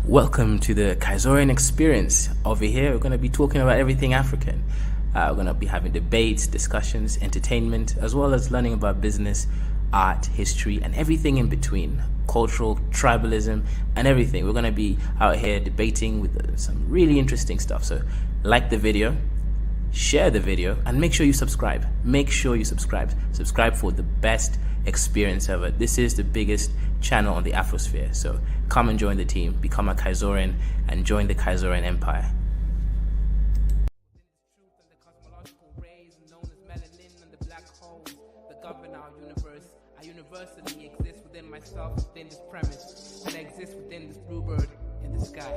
Welcome to the Korian Experience. Over here, we're going to be talking about everything African. We're going to be having debates, discussions, entertainment, as well as learning about business, art, history, and everything in between. Cultural, tribalism, and everything. We're going to be out here debating with some really interesting stuff. So like the video, share the video, and make sure you subscribe. Make sure you subscribe. Subscribe for the best experience ever. This is the biggest channel on the Afrosphere. So come and join the team, become a Kaizoran, and join the Kaizoran Empire. Universally exist within myself, within this premise, and I exist within this bluebird in the sky.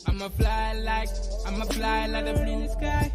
I'ma fly like a blue in the sky.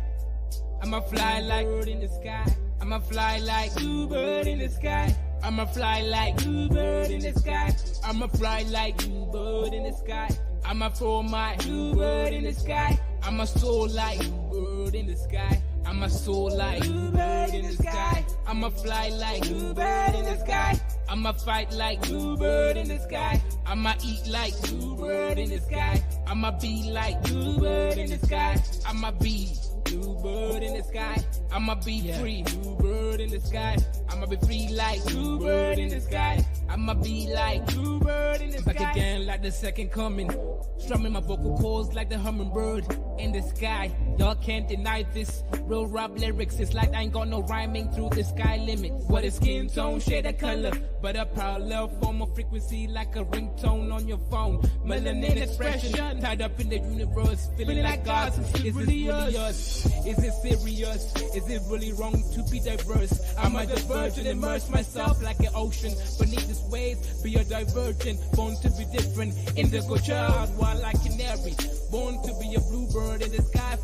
I'ma fly like bird in the sky. I'ma fly like bluebird in the sky. I'ma fly like bluebird in the sky. I'ma fly like bluebird in the sky. I'ma throw my bluebird in the sky. I'ma soar like bluebird in the sky. I'ma soar like bluebird in the sky. I'ma fly like bluebird in the sky. I'ma fight like bluebird in the sky. I'ma eat like bluebird in the sky. I'ma be like bluebird in the sky. I'ma be bluebird in the sky. I'ma be free, bluebird in the sky. I'ma be free like bluebird in the sky. I'ma be like bluebird in the sky. Back again like the second coming. Strumming my vocal cords like the hummingbird in the sky. Y'all can't deny this. Real rap lyrics, it's like I ain't got no rhyming through the sky limit. What is skin tone, shade of color, but a parallel form of frequency like a ringtone on your phone. Melanin expression, tied up in the universe, feeling like gods. Is this really us? Is it serious? Is it really wrong to be diverse? Am I diverge and immerse myself like an ocean beneath its waves? Be a divergent, born to be different. Indigo child, wild like canary, born to be a bluebird in the sky,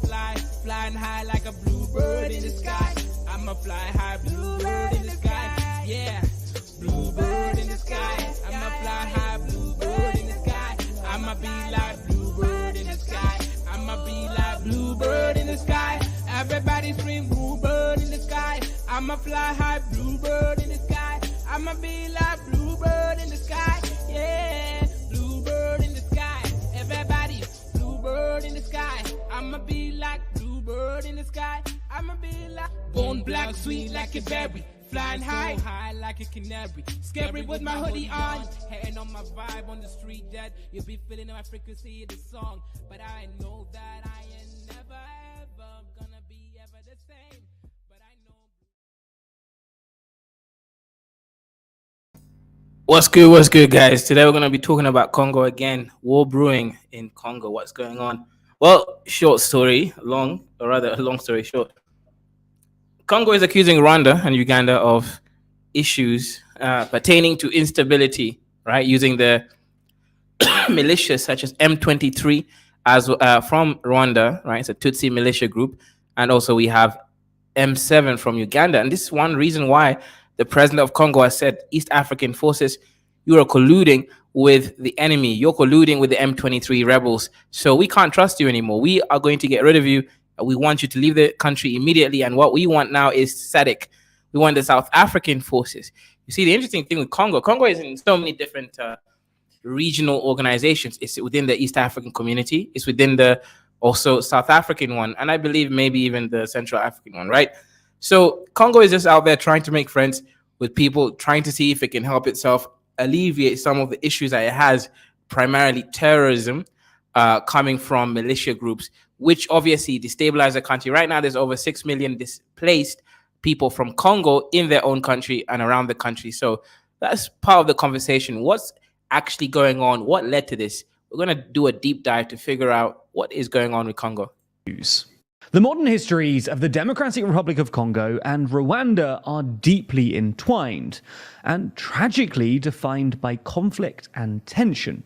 flying high like a bluebird in the sky. I'ma fly high, bluebird in the sky. Yeah, bluebird in the sky. I'ma fly high, bluebird in the sky. I'ma be like bluebird in the sky. I'ma be like bluebird in the sky. Everybody scream bluebird in the sky. I'ma fly high, bluebird in the sky. I'ma be like bluebird in the sky. Yeah, bluebird in the sky. Everybody, bluebird in the sky. I'ma be like bluebird in the sky. I'ma be like bone black, sweet like a berry. Flying high like a canary. Scary with my hoodie on. Hating on my vibe on the street that you'll be feeling my frequency of the song. But I know that I ain't never ever gonna be ever the same. But I know. What's good, guys? Today we're going to be talking about Congo again. War brewing in Congo. What's going on? Well, short story, long story short. Congo is accusing Rwanda and Uganda of issues pertaining to instability, right? Using the militias such as M23 as from Rwanda, right? It's a Tutsi militia group. And also we have M7 from Uganda. And this is one reason why the president of Congo has said, East African forces, you are colluding with the enemy. You're colluding with the M23 rebels. So we can't trust you anymore. We are going to get rid of you. We want you to leave the country immediately. And what we want now is SADC. We want the South African forces. You see, the interesting thing with Congo is in so many different regional organizations. It's within the East African community. It's within the also South African one. And I believe maybe even the Central African one, right? So Congo is just out there trying to make friends with people, trying to see if it can help itself alleviate some of the issues that it has, primarily terrorism coming from militia groups, which obviously destabilize the country. Right now, there's over 6 million displaced people from Congo in their own country and around the country. So that's part of the conversation. What's actually going on? What led to this? We're going to do a deep dive to figure out what is going on with Congo. The modern histories of the Democratic Republic of Congo and Rwanda are deeply entwined and tragically defined by conflict and tension.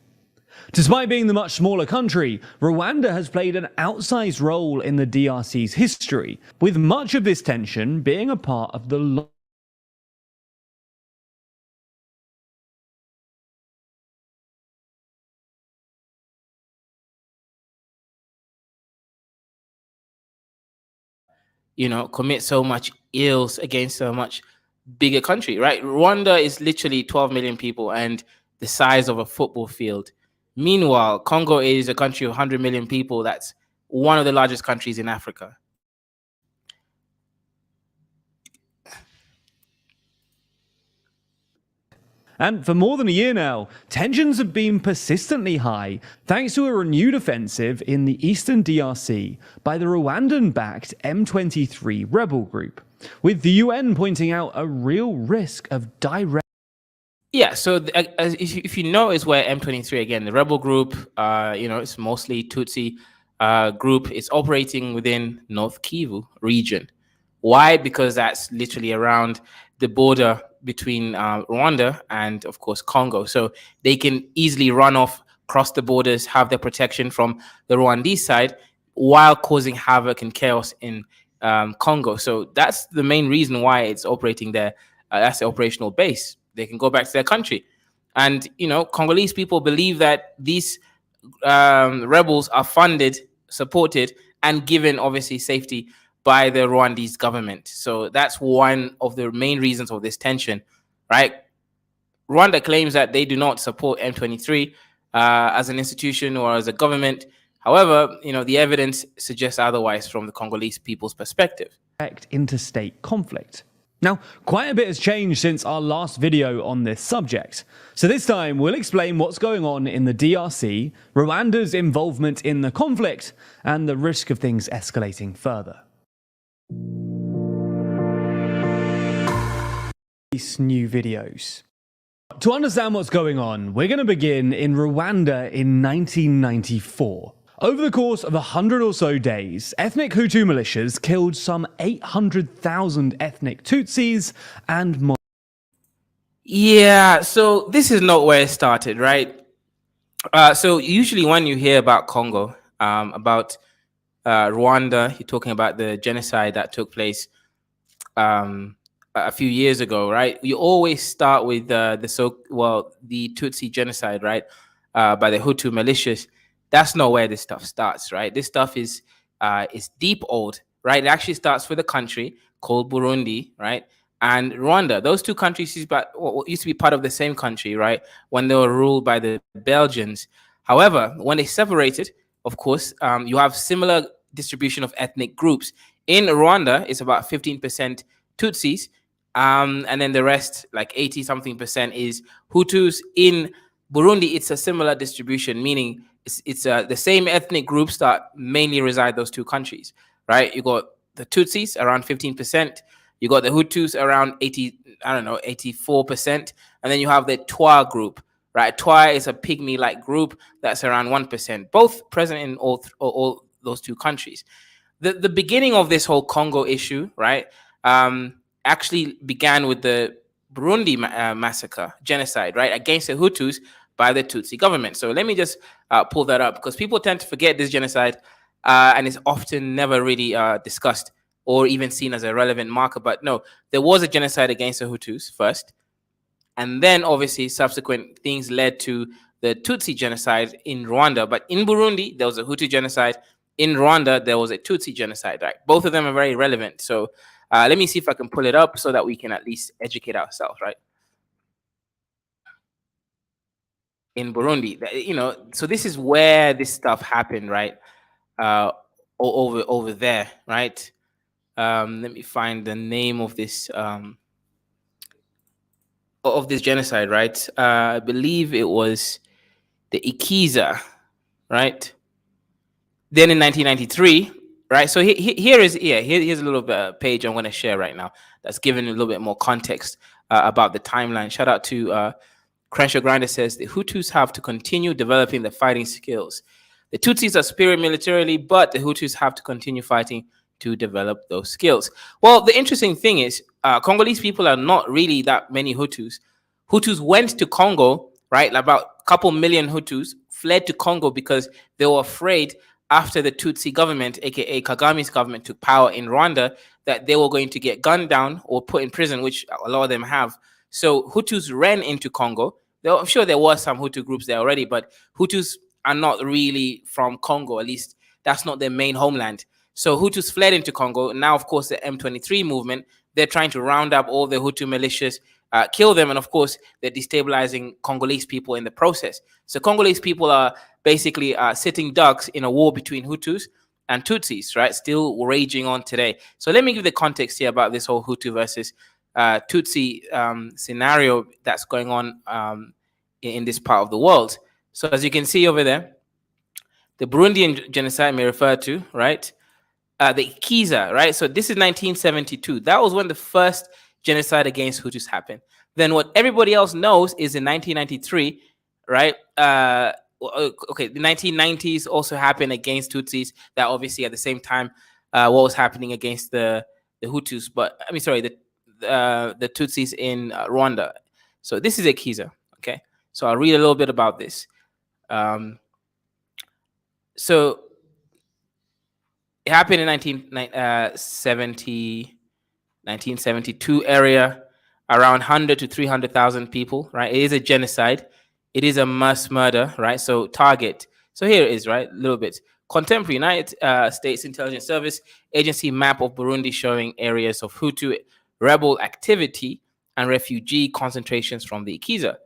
Despite being the much smaller country, Rwanda has played an outsized role in the DRC's history, with much of this tension being a part of the commit so much ills against a much bigger country, right? Rwanda is literally 12 million people and the size of a football field. Meanwhile, Congo is a country of 100 million people. That's one of the largest countries in Africa. And for more than a year now, tensions have been persistently high thanks to a renewed offensive in the eastern DRC by the Rwandan-backed M23 rebel group, with the UN pointing out a real risk of direct... Yeah, so if you notice where M23, again, the rebel group, it's mostly Tutsi group, it's operating within North Kivu region. Why? Because that's literally around the border between Rwanda and, of course, Congo. So they can easily run off, cross the borders, have their protection from the Rwandese side while causing havoc and chaos in Congo. So that's the main reason why it's operating there. That's the operational base. They can go back to their country. And, Congolese people believe that these rebels are funded, supported, and given, obviously, safety by the Rwandese government. So that's one of the main reasons of this tension, right? Rwanda claims that they do not support M23 as an institution or as a government. However, the evidence suggests otherwise from the Congolese people's perspective. Interstate conflict. Now, quite a bit has changed since our last video on this subject. So this time, we'll explain what's going on in the DRC, Rwanda's involvement in the conflict, and the risk of things escalating further. These new videos. To understand what's going on, we're going to begin in Rwanda in 1994. Over the course of 100 or so days, ethnic Hutu militias killed some 800,000 ethnic Tutsis and... Yeah, so this is not where it started, right? So usually when you hear about Congo, about Rwanda, you're talking about the genocide that took place a few years ago, right? You always start with the Tutsi genocide, right? By the Hutu militias. That's not where this stuff starts, right? This stuff is deep old, right? It actually starts with a country called Burundi, right? And Rwanda. Those two countries used to be part of the same country, right? When they were ruled by the Belgians. However, when they separated, of course, you have similar distribution of ethnic groups. In Rwanda, it's about 15% Tutsis, and then the rest, like 80-something%, is Hutus. In Burundi, it's a similar distribution, meaning it's the same ethnic groups that mainly reside those two countries, right? You got the Tutsis around 15%, you got the Hutus around 84%, and then you have the Twa group, right? Twa is a pygmy-like group that's around 1%, both present in all those two countries. The beginning of this whole Congo issue, right, actually began with the Burundi massacre, genocide, right, against the Hutus by the Tutsi government. So let me just pull that up, because people tend to forget this genocide, and it's often never really discussed or even seen as a relevant marker. But no, there was a genocide against the Hutus first, and then obviously subsequent things led to the Tutsi genocide in Rwanda. But in Burundi, there was a Hutu genocide. In Rwanda, there was a Tutsi genocide, right? Both of them are very relevant. So let me see if I can pull it up so that we can at least educate ourselves, right? In Burundi, so this is where this stuff happened, right? Over there, right? Let me find the name of this genocide, right? I believe it was the Ikiza, right? Then in 1993, right? So here's a little bit page I'm going to share right now that's giving a little bit more context about the timeline. Shout out to Crenshaw Grinder says the Hutus have to continue developing the fighting skills. The Tutsis are superior militarily, but the Hutus have to continue fighting to develop those skills. Well, the interesting thing is Congolese people are not really that many Hutus. Hutus went to Congo, right? About a couple million Hutus fled to Congo because they were afraid after the Tutsi government, aka Kagame's government, took power in Rwanda, that they were going to get gunned down or put in prison, which a lot of them have. So Hutus ran into Congo. I'm sure there were some Hutu groups there already, but Hutus are not really from Congo. At least that's not their main homeland. So Hutus fled into Congo. Now, of course, the M23 movement, they're trying to round up all the Hutu militias kill them. And of course, they're destabilizing Congolese people in the process. So Congolese people are basically sitting ducks in a war between Hutus and Tutsis, right? Still raging on today. So let me give the context here about this whole Hutu versus Tutsi scenario that's going on in this part of the world. So as you can see over there, the Burundian genocide may refer to, right? The Ikiza, right? So this is 1972. That was when the first genocide against Hutus happened. Then what everybody else knows is in 1993, right? Okay, the 1990s also happened against Tutsis. That obviously at the same time, what was happening against the Hutus, but I mean, sorry, the Tutsis in Rwanda. So this is Ikiza, okay? So I'll read a little bit about this. So it happened in 1972 area, around 100 to 300,000 people, right? It is a genocide. It is a mass murder, right? So target. So here it is, right? A little bit. Contemporary United States Intelligence Service Agency map of Burundi showing areas of Hutu rebel activity and refugee concentrations from the Ikiza,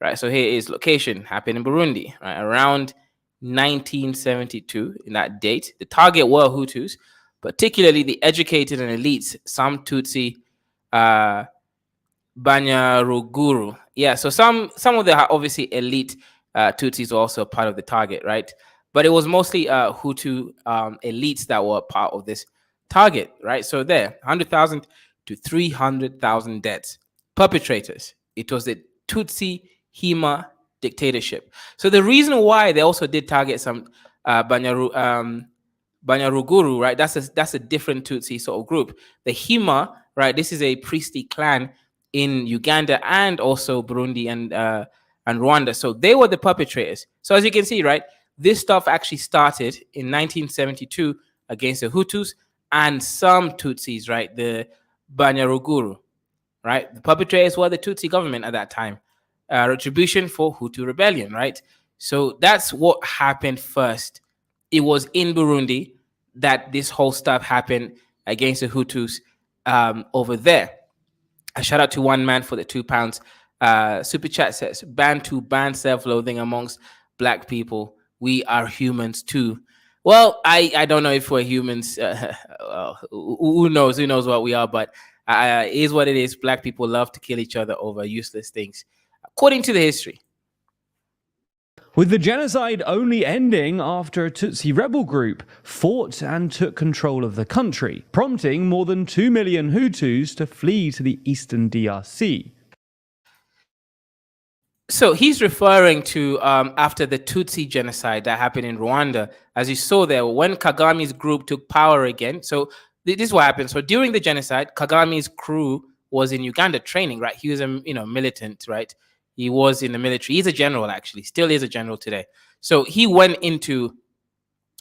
right? So here is location, happened in Burundi, right? Around 1972, in that date. The target were Hutus, particularly the educated and elites, some Tutsi, Banyaruguru. Yeah, so some of the obviously elite Tutsis were also part of the target, right? But it was mostly Hutu elites that were part of this target, right? So there, 100,000 to 300,000 deaths. Perpetrators, it was the Tutsi Hima dictatorship. So the reason why they also did target some Banyaruguru, right? That's a different Tutsi sort of group. The Hima, right? This is a priestly clan in Uganda and also Burundi and Rwanda. So they were the perpetrators. So as you can see, right, this stuff actually started in 1972 against the Hutus and some Tutsis, right? The Banyaruguru, right? The perpetrators were the Tutsi government at that time. Retribution for Hutu rebellion, right? So that's what happened first. It was in Burundi that this whole stuff happened against the Hutus over there. A shout out to one man for the £2. Super chat says, ban self-loathing amongst black people. We are humans too. Well, I don't know if we're humans. Who knows? Who knows what we are? But it is what it is. Black people love to kill each other over useless things, according to the history. With the genocide only ending after a Tutsi rebel group fought and took control of the country, prompting more than 2 million Hutus to flee to the eastern DRC. So he's referring to after the Tutsi genocide that happened in Rwanda. As you saw there, when Kagame's group took power again. So this is what happened. So during the genocide, Kagame's crew was in Uganda training, right? He was a militant, right? He was in the military. He's a general, actually. Still is a general today. So he went into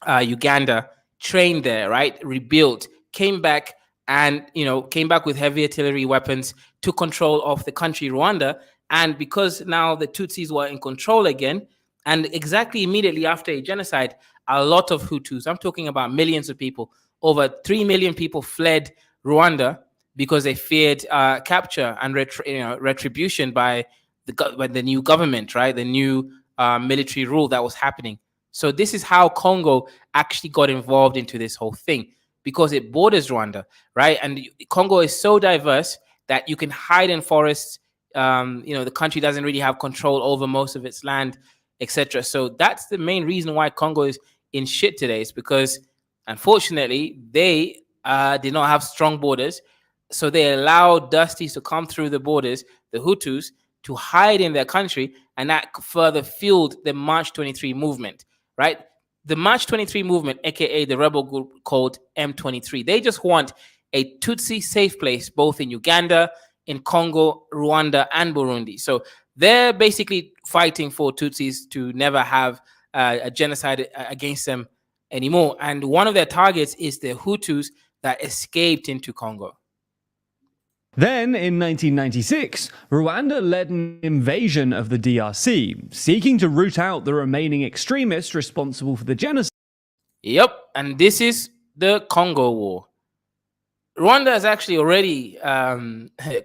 Uganda, trained there, right? Rebuilt, came back and, came back with heavy artillery weapons, took control of the country, Rwanda. And because now the Tutsis were in control again, and exactly immediately after a genocide, a lot of Hutus, I'm talking about millions of people, over 3 million people fled Rwanda because they feared capture and retribution by the new government, right? The new military rule that was happening. So this is how Congo actually got involved into this whole thing, because it borders Rwanda, right? And Congo is so diverse that you can hide in forests. The country doesn't really have control over most of its land, etc. So that's the main reason why Congo is in shit today. It's because, unfortunately, they did not have strong borders. So they allowed Dusties to come through the borders, the Hutus, to hide in their country, and that further fueled the March 23 movement, right? The March 23 movement, aka the rebel group called M23, they just want a Tutsi safe place, both in Uganda, in Congo, Rwanda, and Burundi. So they're basically fighting for Tutsis to never have a genocide against them anymore. And one of their targets is the Hutus that escaped into Congo. Then, in 1996, Rwanda led an invasion of the DRC, seeking to root out the remaining extremists responsible for the genocide. Yep, and this is the Congo War. Rwanda has actually already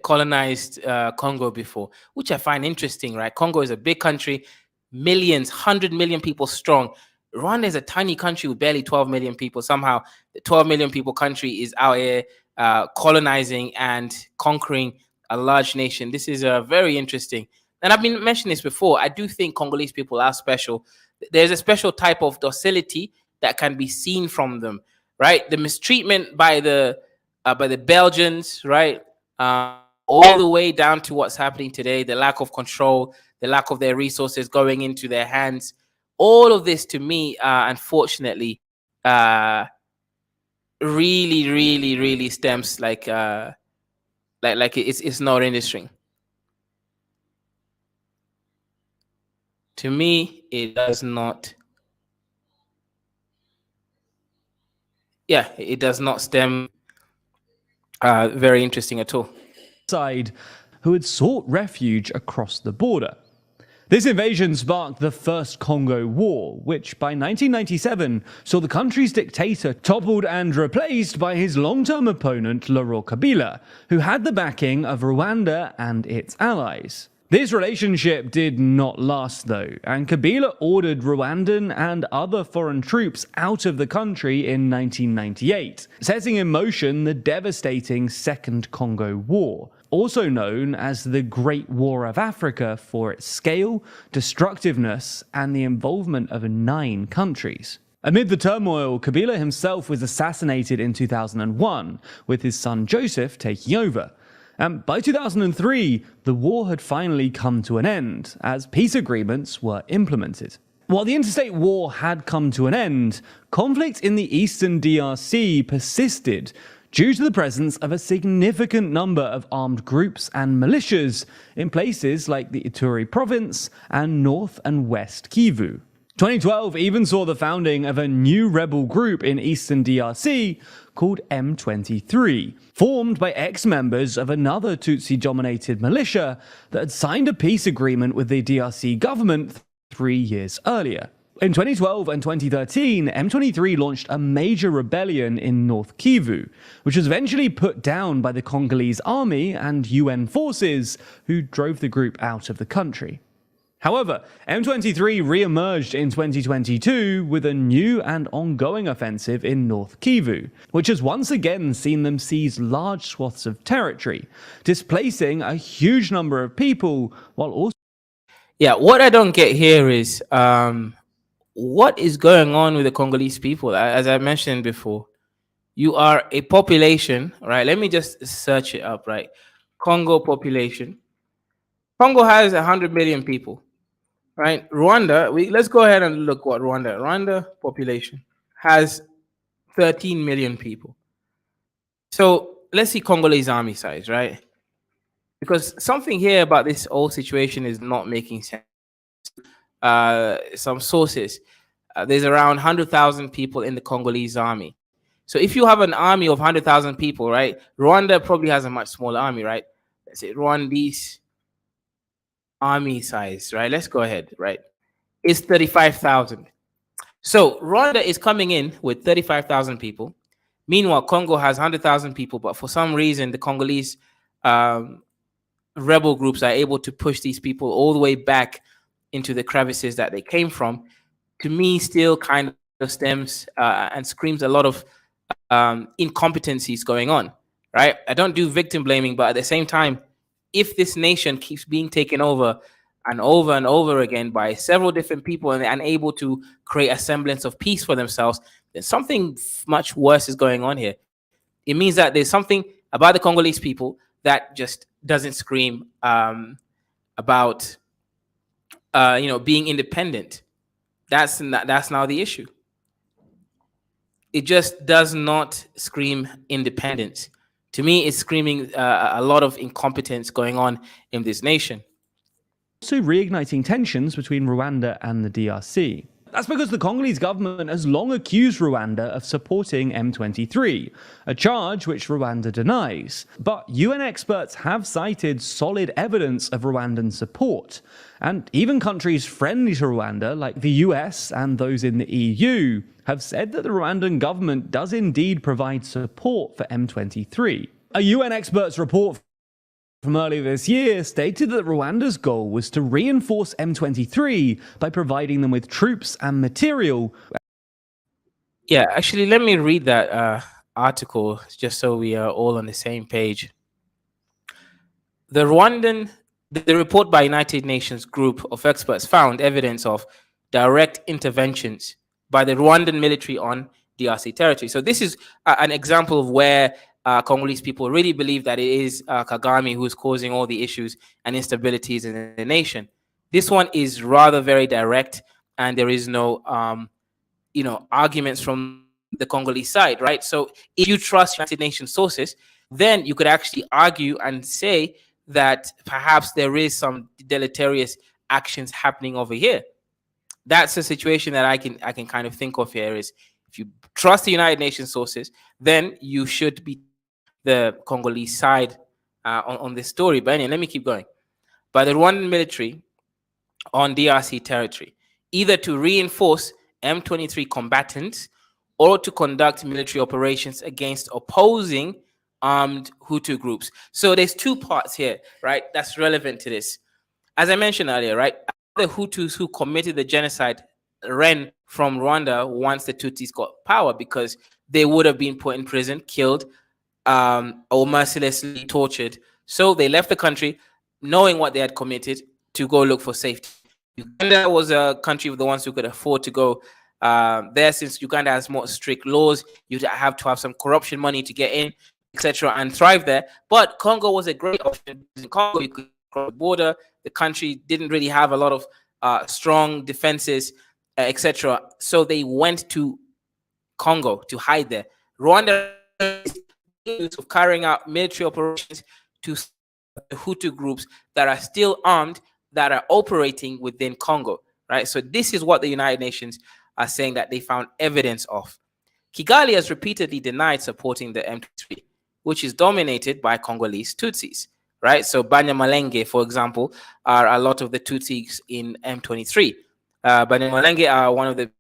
colonized Congo before, which I find interesting, right? Congo is a big country, millions, 100 million people strong. Rwanda is a tiny country with barely 12 million people. Somehow, the 12 million people country is out here colonizing and conquering a large nation. This is very interesting. And I've been mentioning this before. I do think Congolese people are special. There's a special type of docility that can be seen from them, right? The mistreatment by the Belgians, right? All the way down to what's happening today, the lack of control, the lack of their resources going into their hands. All of this, to me, unfortunately, really, really, really stems like it's not interesting. To me, it does not. Yeah, it does not stem very interesting at all. Side who had sought refuge across the border. This invasion sparked the First Congo War, which by 1997 saw the country's dictator toppled and replaced by his long-term opponent Laurent Kabila, who had the backing of Rwanda and its allies. This relationship did not last though, and Kabila ordered Rwandan and other foreign troops out of the country in 1998, setting in motion the devastating Second Congo War, also known as the Great War of Africa for its scale, destructiveness, and the involvement of 9 countries. Amid the turmoil, Kabila himself was assassinated in 2001, with his son Joseph taking over. And by 2003, the war had finally come to an end, as peace agreements were implemented. While the interstate war had come to an end, conflict in the eastern DRC persisted due to the presence of a significant number of armed groups and militias in places like the Ituri province and North and West Kivu. 2012 even saw the founding of a new rebel group in eastern DRC called M23, formed by ex-members of another Tutsi-dominated militia that had signed a peace agreement with the DRC government 3 years earlier. In 2012 and 2013, M23 launched a major rebellion in North Kivu, which was eventually put down by the Congolese army and UN forces, who drove the group out of the country. However, M23 re-emerged in 2022 with a new and ongoing offensive in North Kivu, which has once again seen them seize large swaths of territory, displacing a huge number of people while also... Yeah, what I don't get here is what is going on with the Congolese people. As I mentioned before, you are a population, right? Let me just search it up, right? Congo population. Congo has 100 million people. Right, Rwanda. Let's go ahead and look what Rwanda population has 13 million people. So let's see Congolese army size, right? Because something here about this whole situation is not making sense. Some sources, there's around 100,000 people in the Congolese army. So if you have an army of 100,000 people, right? Rwanda probably has a much smaller army, right? Let's say Rwandese army size, right? Let's go ahead, right? It's 35,000. So Rwanda is coming in with 35,000 people. Meanwhile, Congo has 100,000 people, but for some reason, the Congolese rebel groups are able to push these people all the way back into the crevices that they came from. To me, still kind of stems and screams a lot of incompetencies going on, right? I don't do victim blaming, but at the same time, if this nation keeps being taken over and over and over again by several different people and they're unable to create a semblance of peace for themselves, then something much worse is going on here. It means that there's something about the Congolese people that just doesn't scream about being independent. That's now the issue. It just does not scream independence. To me, it's screaming a lot of incompetence going on in this nation. Also reigniting tensions between Rwanda and the DRC. That's because the Congolese government has long accused Rwanda of supporting M23, a charge which Rwanda denies. But UN experts have cited solid evidence of Rwandan support, and even countries friendly to Rwanda, like the US and those in the EU, have said that the Rwandan government does indeed provide support for M23. A UN expert's report from earlier this year stated that Rwanda's goal was to reinforce M23 by providing them with troops and material. Yeah, actually, let me read that article just so we are all on the same page. The report by United Nations group of experts found evidence of direct interventions by the Rwandan military on DRC territory. So this is an example of where Congolese people really believe that it is Kagame who is causing all the issues and instabilities in the nation. This one is rather very direct, and there is no, arguments from the Congolese side, right? So if you trust United Nations sources, then you could actually argue and say that perhaps there is some deleterious actions happening over here. That's a situation that I can kind of think of here is if you trust the United Nations sources, then you should be the Congolese side on this story. But anyway, let me keep going. By the Rwandan military on DRC territory, either to reinforce M23 combatants or to conduct military operations against opposing armed Hutu groups. So there's two parts here, right? That's relevant to this. As I mentioned earlier, right? The Hutus who committed the genocide ran from Rwanda once the Tutsis got power because they would have been put in prison, killed, or mercilessly tortured. So they left the country knowing what they had committed to go look for safety. Uganda was a country of the ones who could afford to go there, since Uganda has more strict laws. You'd have to have some corruption money to get in, etc., and thrive there. But Congo was a great option. In Congo, you could cross the border. The country didn't really have a lot of strong defenses, etc. So they went to Congo to hide there. Rwanda of carrying out military operations to the Hutu groups that are still armed, that are operating within Congo, right? So this is what the United Nations are saying that they found evidence of. Kigali has repeatedly denied supporting the M23, which is dominated by Congolese Tutsis, right? So Banyamulenge, for example, are a lot of the Tutsis in M23. Banyamulenge are one of the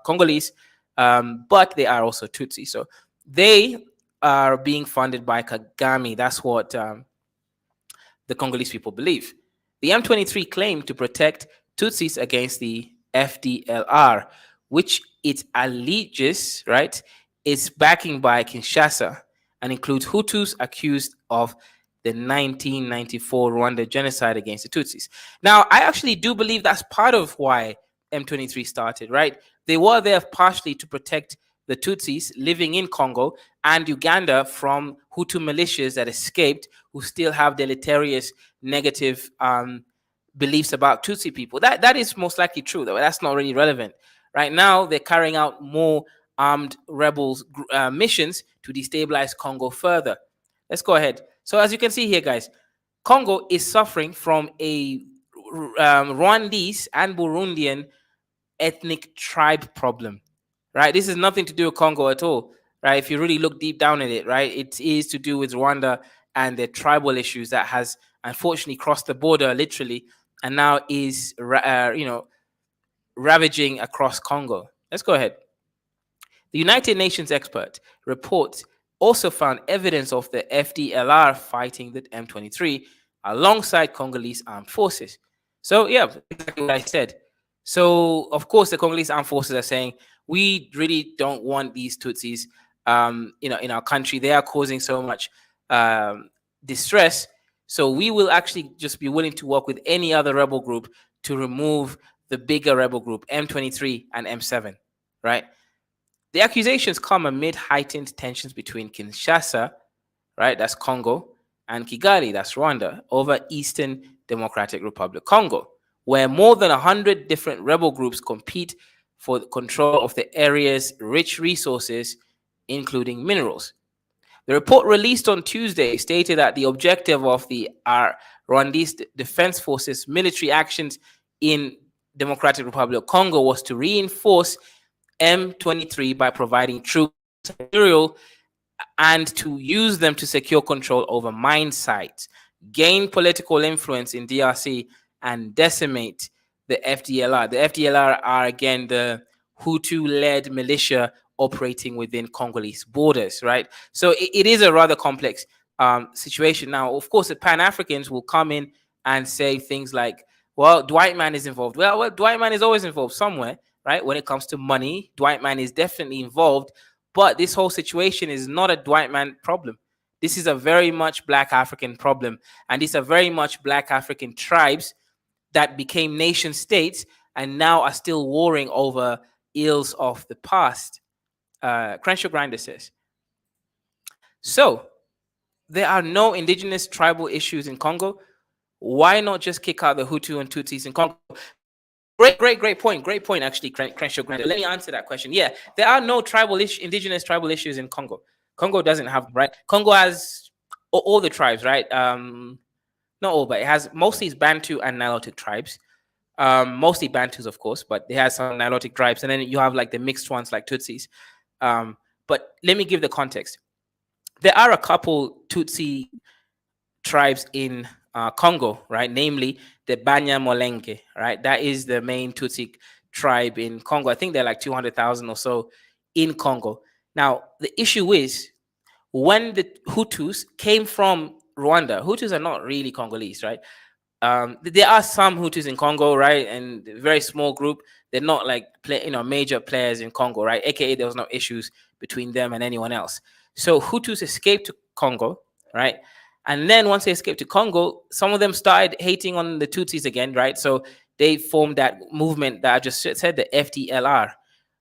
Congolese, but they are also Tutsi. So they are being funded by Kagame. That's what the Congolese people believe. The M23 claim to protect Tutsis against the FDLR, which it alleges, right, is backing by Kinshasa and includes Hutus accused of the 1994 Rwanda genocide against the Tutsis. Now, I actually do believe that's part of why M23 started, right? They were there partially to protect the Tutsis living in Congo and Uganda from Hutu militias that escaped, who still have deleterious negative beliefs about Tutsi people. That is most likely true, though. That's not really relevant. Right now, they're carrying out more armed rebels missions to destabilize Congo further. Let's go ahead. So as you can see here, guys, Congo is suffering from a Rwandese and Burundian ethnic tribe problem, right? This is nothing to do with Congo at all, right? If you really look deep down at it, right, it is to do with Rwanda and the tribal issues that has unfortunately crossed the border literally and now is, ravaging across Congo. Let's go ahead. The United Nations expert report also found evidence of the FDLR fighting the M23 alongside Congolese armed forces. So, yeah, exactly what I said. So, of course, the Congolese armed forces are saying, we really don't want these Tutsis, in our country. They are causing so much distress. So we will actually just be willing to work with any other rebel group to remove the bigger rebel group, M23 and M7, right? The accusations come amid heightened tensions between Kinshasa, right, that's Congo, and Kigali, that's Rwanda, over Eastern Democratic Republic Congo, where more than 100 different rebel groups compete for the control of the area's rich resources, including minerals. The report released on Tuesday stated that the objective of the Rwandese Defense Forces military actions in Democratic Republic of Congo was to reinforce M23 by providing troops, material, and to use them to secure control over mine sites, gain political influence in DRC, and decimate the FDLR. The FDLR are, again, the Hutu-led militia operating within Congolese borders, right? So it is a rather complex situation. Now, of course, the Pan-Africans will come in and say things like, well, Dwight Mann is involved. Well, Dwight Mann is always involved somewhere, right? When it comes to money, Dwight Mann is definitely involved. But this whole situation is not a Dwight Mann problem. This is a very much Black African problem. And these are very much Black African tribes that became nation states and now are still warring over ills of the past. Crenshaw Grinder says. So, there are no indigenous tribal issues in Congo. Why not just kick out the Hutu and Tutsis in Congo? Great point. Great point, actually, Crenshaw Grinder. Let me answer that question. Yeah, there are no indigenous tribal issues in Congo. Congo doesn't have, right? Congo has all the tribes, right? Not all, but it has mostly it's Bantu and Nilotic tribes. Mostly Bantus, of course, but it has some Nilotic tribes. And then you have like the mixed ones like Tutsis. But let me give the context. There are a couple Tutsi tribes in Congo, right? Namely the Banyamulenge, right? That is the main Tutsi tribe in Congo. I think they're like 200,000 or so in Congo. Now, the issue is when the Hutus came from Rwanda, Hutus are not really Congolese, right? There are some Hutus in Congo, right? And a very small group. They're not like major players in Congo, right? AKA there was no issues between them and anyone else. So Hutus escaped to Congo, right? And then once they escaped to Congo, some of them started hating on the Tutsis again, right? So they formed that movement that I just said, the FDLR.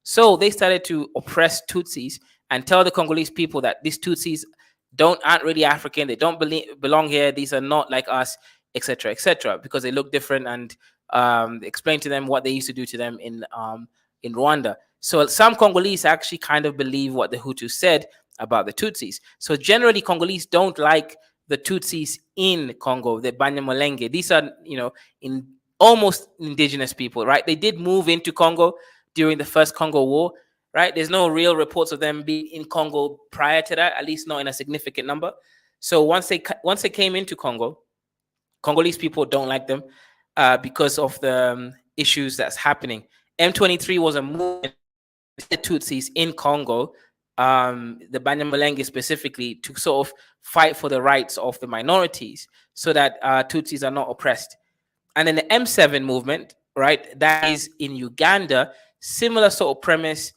So they started to oppress Tutsis and tell the Congolese people that these Tutsis aren't really African. They don't belong here. These are not like us, etc., because they look different, and explain to them what they used to do to them in Rwanda. So some Congolese actually kind of believe what the Hutus said about the Tutsis. So generally, Congolese don't like the Tutsis in Congo, the Banyamulenge. These are, in almost indigenous people, right? They did move into Congo during the first Congo War, right? There's no real reports of them being in Congo prior to that, at least not in a significant number. So once they came into Congo, Congolese people don't like them because of the issues that's happening. M23 was a movement, the Tutsis in Congo, the Banyamulenge specifically, to sort of fight for the rights of the minorities so that Tutsis are not oppressed. And then the M7 movement, right, that is in Uganda, similar sort of premise,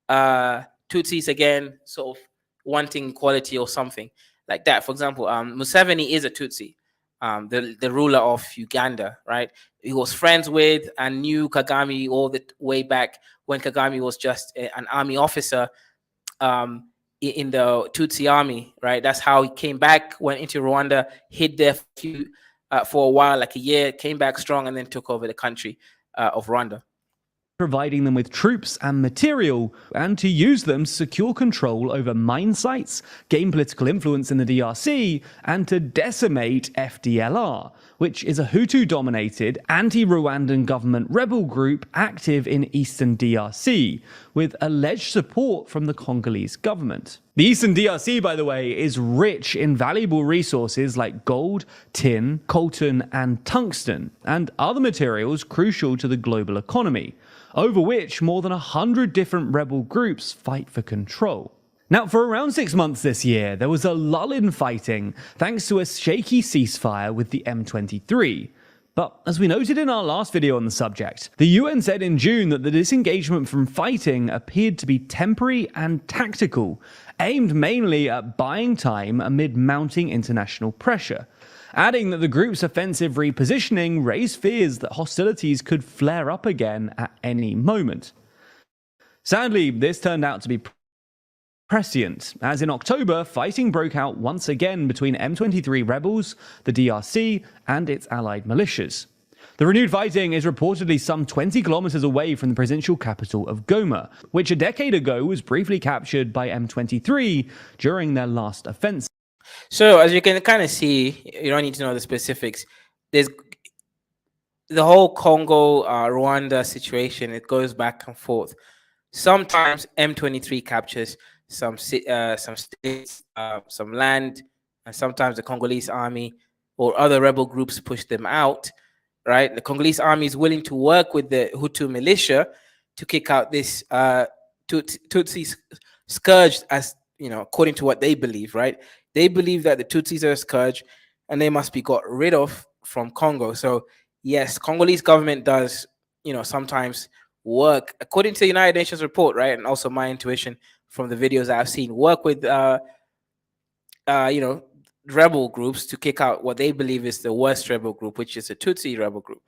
Tutsis again, sort of wanting equality or something like that. For example, Museveni is a Tutsi, the ruler of Uganda, right? He was friends with and knew Kagame all the way back when Kagame was just an army officer in the Tutsi army, right? That's how he came back, went into Rwanda, hid there for a while, like a year, came back strong, and then took over the country of Rwanda. Providing them with troops and material, and to use them to secure control over mine sites, gain political influence in the DRC, and to decimate FDLR, which is a Hutu-dominated anti-Rwandan government rebel group active in eastern DRC, with alleged support from the Congolese government. The eastern DRC, by the way, is rich in valuable resources like gold, tin, coltan, and tungsten, and other materials crucial to the global economy, over which more than 100 different rebel groups fight for control. Now, for around 6 months this year, there was a lull in fighting thanks to a shaky ceasefire with the M23. But as we noted in our last video on the subject, the UN said in June that the disengagement from fighting appeared to be temporary and tactical, aimed mainly at buying time amid mounting international pressure, adding that the group's offensive repositioning raised fears that hostilities could flare up again at any moment. Sadly, this turned out to be prescient, as in October, fighting broke out once again between M23 rebels, the DRC, and its allied militias. The renewed fighting is reportedly some 20 kilometers away from the provincial capital of Goma, which a decade ago was briefly captured by M23 during their last offensive. So, as you can kind of see, you don't need to know the specifics. the whole Congo Rwanda situation, it goes back and forth. Sometimes M23 captures some states, some land, and sometimes the Congolese army or other rebel groups push them out. Right, the Congolese army is willing to work with the Hutu militia to kick out this Tutsi scourge, as you know, according to what they believe. Right, they believe that the Tutsis are a scourge, and they must be got rid of from Congo. So yes, Congolese government does, sometimes work according to the United Nations report, right? And also my intuition from the videos I've seen, work with you know, rebel groups to kick out what they believe is the worst rebel group, which is a Tutsi rebel group.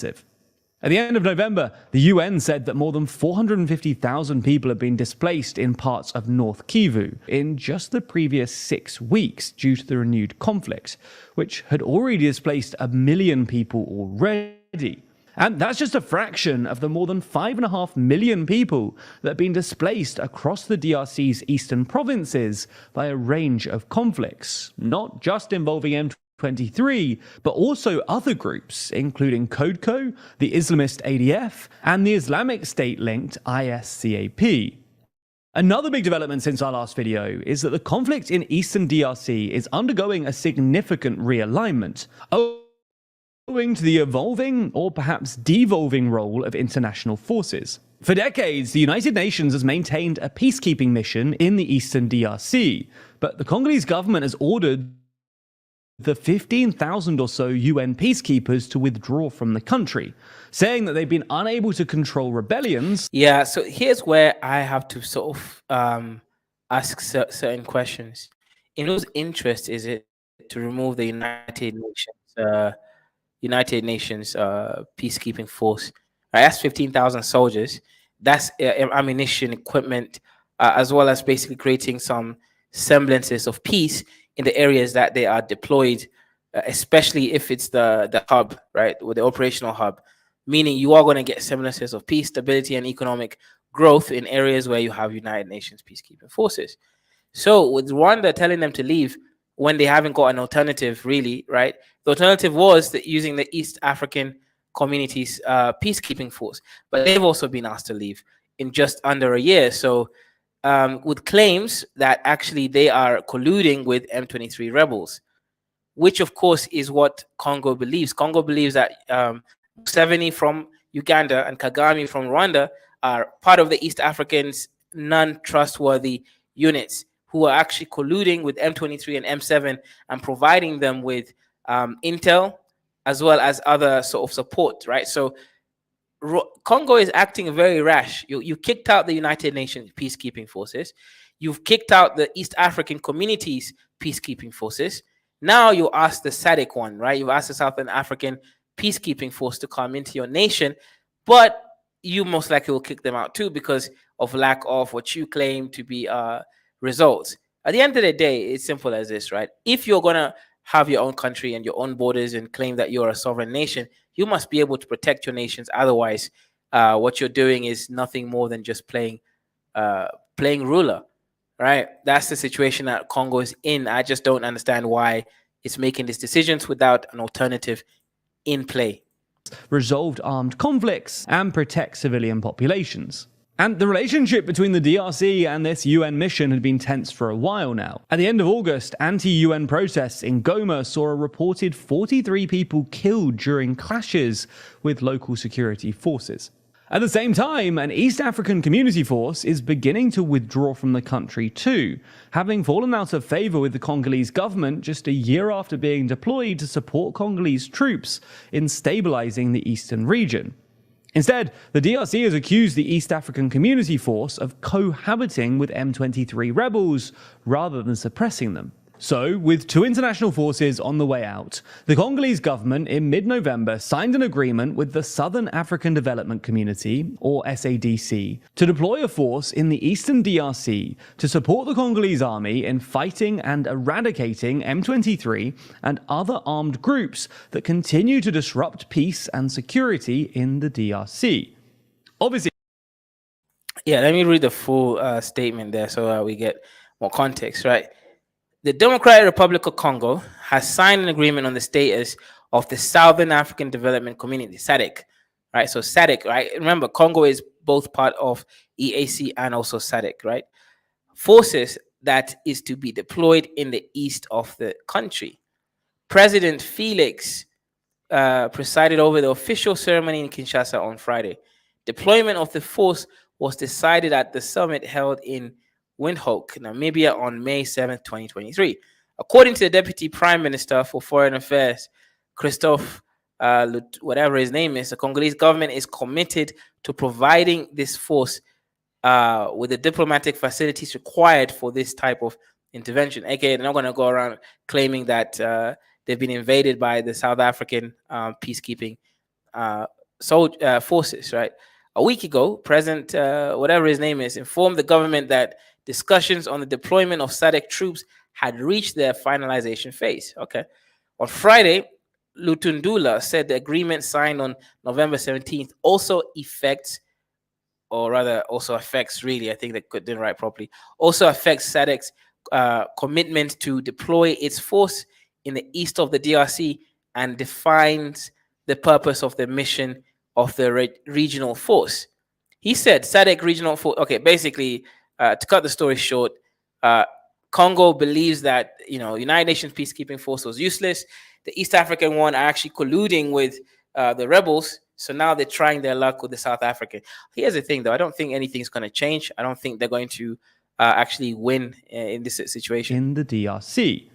At the end of November, the UN said that more than 450,000 people have been displaced in parts of North Kivu in just the previous 6 weeks due to the renewed conflict, which had already displaced 1 million people already. And that's just a fraction of the more than 5.5 million people that have been displaced across the DRC's eastern provinces by a range of conflicts, not just involving M23, but also other groups, including CODECO, the Islamist ADF, and the Islamic State-linked ISCAP. Another big development since our last video is that the conflict in eastern DRC is undergoing a significant realignment, owing to the evolving or perhaps devolving role of international forces. For decades, the United Nations has maintained a peacekeeping mission in the eastern DRC, but the Congolese government has ordered the 15,000 or so UN peacekeepers to withdraw from the country, saying that they've been unable to control rebellions. Yeah, so here's where I have to sort of ask certain questions. In whose interest is it to remove the United Nations peacekeeping force? Right, that's 15,000 soldiers. That's ammunition, equipment, as well as basically creating some semblances of peace in the areas that they are deployed, especially if it's the hub, right, or the operational hub, meaning you are going to get semblances of peace, stability, and economic growth in areas where you have United Nations peacekeeping forces. So with Rwanda telling them to leave when they haven't got an alternative, really, right? The alternative was that using the East African Community's peacekeeping force, but they've also been asked to leave in just under a year. So with claims that actually they are colluding with M23 rebels, which of course is what Congo believes. Congo believes that Museveni from Uganda and Kagame from Rwanda are part of the East Africans' non-trustworthy units who are actually colluding with M23 and M7 and providing them with intel as well as other sort of support, right? So Congo is acting very rash. You kicked out the United Nations peacekeeping forces. You've kicked out the East African Community's peacekeeping forces. Now you ask the SADC one, right? You've asked the Southern African peacekeeping force to come into your nation, but you most likely will kick them out too because of lack of what you claim to be results. At the end of the day, it's simple as this, right? If you're going to have your own country and your own borders and claim that you're a sovereign nation, you must be able to protect your nations. Otherwise, what you're doing is nothing more than just playing ruler, right? That's the situation that Congo is in. I just don't understand why it's making these decisions without an alternative in play. Resolved armed conflicts and protect civilian populations. And the relationship between the DRC and this UN mission had been tense for a while now. At the end of August, anti-UN protests in Goma saw a reported 43 people killed during clashes with local security forces. At the same time, an East African community force is beginning to withdraw from the country too, having fallen out of favor with the Congolese government just a year after being deployed to support Congolese troops in stabilizing the eastern region. Instead, the DRC has accused the East African Community Force of cohabiting with M23 rebels rather than suppressing them. So, with 2 international forces on the way out, the Congolese government in mid-November signed an agreement with the Southern African Development Community, or SADC, to deploy a force in the eastern DRC to support the Congolese army in fighting and eradicating M23 and other armed groups that continue to disrupt peace and security in the DRC. Obviously, yeah, let me read the full statement there so we get more context, right? The Democratic Republic of Congo has signed an agreement on the status of the Southern African Development Community, SADC, right? So SADC, right? Remember, Congo is both part of EAC and also SADC, right? Forces that is to be deployed in the east of the country. President Felix presided over the official ceremony in Kinshasa on Friday. Deployment of the force was decided at the summit held in Windhoek, Namibia on May 7th, 2023. According to the Deputy Prime Minister for Foreign Affairs, Christophe, whatever his name is, the Congolese government is committed to providing this force with the diplomatic facilities required for this type of intervention. AKA, they're not going to go around claiming that they've been invaded by the South African peacekeeping forces, right? A week ago, President, whatever his name is, informed the government that discussions on the deployment of SADC troops had reached their finalization phase. Okay. On Friday, Lutundula said the agreement signed on November 17th also affects, really, I think they didn't write properly, also affects SADC's commitment to deploy its force in the east of the DRC and defines the purpose of the mission of the regional force. He said SADC regional force. Okay, basically, to cut the story short, Congo believes that United Nations peacekeeping force was useless. The East African one are actually colluding with the rebels, so now they're trying their luck with the South African. Here's the thing, though: I don't think anything's going to change. I don't think they're going to actually win in this situation in the DRC.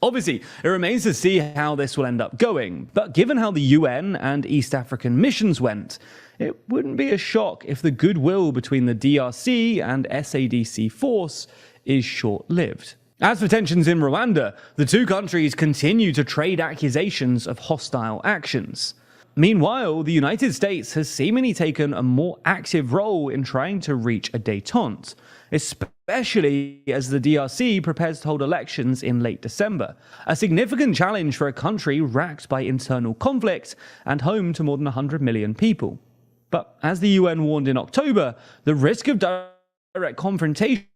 Obviously, it remains to see how this will end up going, but given how the UN and East African missions went, it wouldn't be a shock if the goodwill between the DRC and SADC force is short-lived. As for tensions in Rwanda, the two countries continue to trade accusations of hostile actions. Meanwhile, the United States has seemingly taken a more active role in trying to reach a détente, especially as the DRC prepares to hold elections in late December, a significant challenge for a country racked by internal conflict and home to more than 100 million people. But as the UN warned in October, the risk of direct confrontation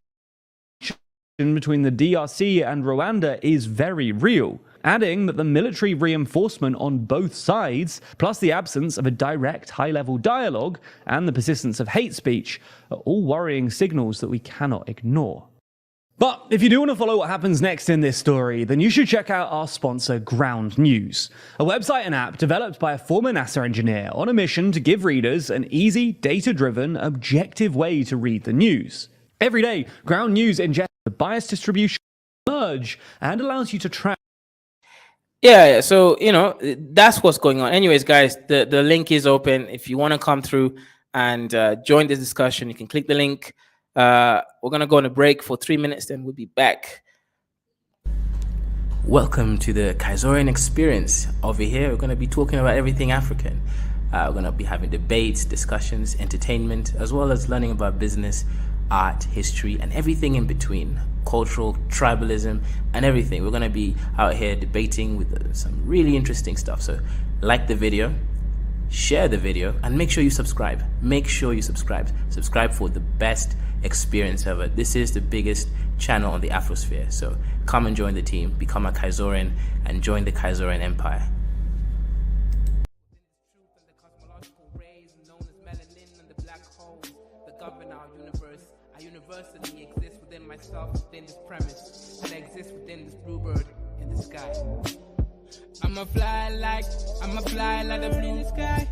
between the DRC and Rwanda is very real, adding that the military reinforcement on both sides, plus the absence of a direct high-level dialogue and the persistence of hate speech, are all worrying signals that we cannot ignore. But if you do want to follow what happens next in this story, then you should check out our sponsor, Ground News, a website and app developed by a former NASA engineer on a mission to give readers an easy, data-driven, objective way to read the news. Every day, Ground News ingests the bias distribution merge and allows you to track. Yeah, so that's what's going on. Anyways, guys, the link is open. If you want to come through and join this discussion, you can click the link. We're gonna go on a break for 3 minutes, then we'll be back. Welcome to the Korian Experience. Over here, we're gonna be talking about everything African. We're gonna be having debates, discussions, entertainment, as well as learning about business, art, history, and everything in between. Cultural, tribalism, and everything. We're going to be out here debating with some really interesting stuff. So like the video, share the video, and make sure you subscribe. Make sure you subscribe. Subscribe for the best experience ever. This is the biggest channel on the Afrosphere. So come and join the team, become a Korian, and join the Korian Empire. Within this premise, and exist within this bluebird in the sky. I'ma fly like the blue sky.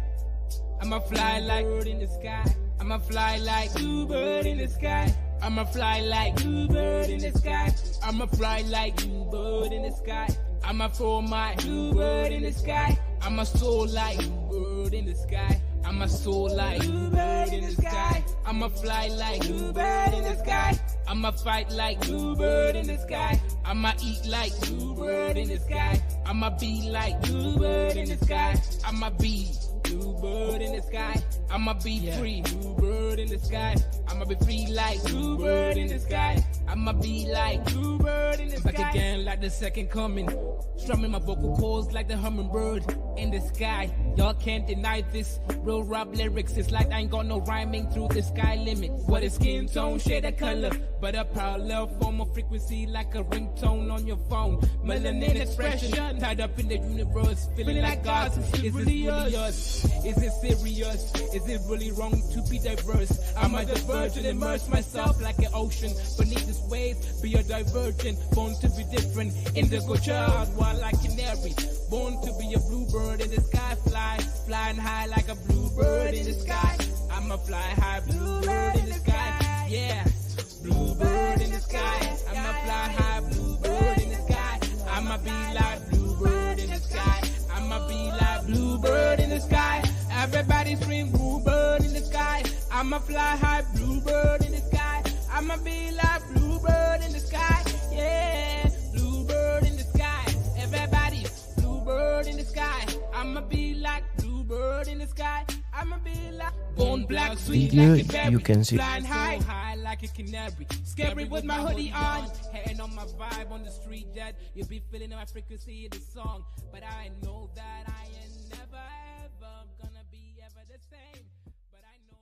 I'ma fly like bird in the sky. I'ma fly like bluebird in the sky. I'ma fly like bluebird in the sky. I'ma fly like bluebird in the sky. I'ma throw my bluebird in the sky. I'ma soar like bluebird in the sky. I'ma soar like bluebird in the sky. I'ma fly like bluebird in the sky. I'ma fight like bluebird in the sky. I'ma eat like bluebird in the sky. I'ma be like bluebird in the sky. I'ma be bluebird in the sky. I'ma be free, bluebird in the sky. I'ma be free like bluebird in the sky. I'ma be like bluebird in the sky. Back again like the second coming. Strumming my vocal cords like the hummingbird in the sky. Y'all can't deny this. Real rap lyrics, it's like I ain't got no rhyming through the sky limit. What a skin tone, shade of color, but a parallel form of frequency like a ringtone on your phone. Melanin expression, tied up in the universe, feeling like God. Is this really us? Is it serious? Is it really wrong to be diverse? Am I diverge and immerse myself like an ocean beneath this waves? Be a divergent, born to be different. Indigo child, wild like canary, born to be a bluebird in the sky, flying high like a bluebird in the sky. I'm a fly high bluebird in the sky. Yeah, bluebird in the sky. I'm a fly high bluebird in the sky. I'ma be like bluebird in the sky. I'ma be like bluebird in the sky. Everybody scream bluebird in the sky. I'ma fly high bluebird in the sky. I'ma be like bluebird in the sky. Yeah, bluebird in the sky. Everybody, bluebird in the sky. I'ma be like bluebird in the sky. I'ma be like bone black, sweet Video, like a berry. you can see Flying high like a canary. Scary with my hoodie on, hating on my vibe on the street. That you'll be feeling my frequency in the song, but I know that I ain't never ever gonna be ever the same. But I know.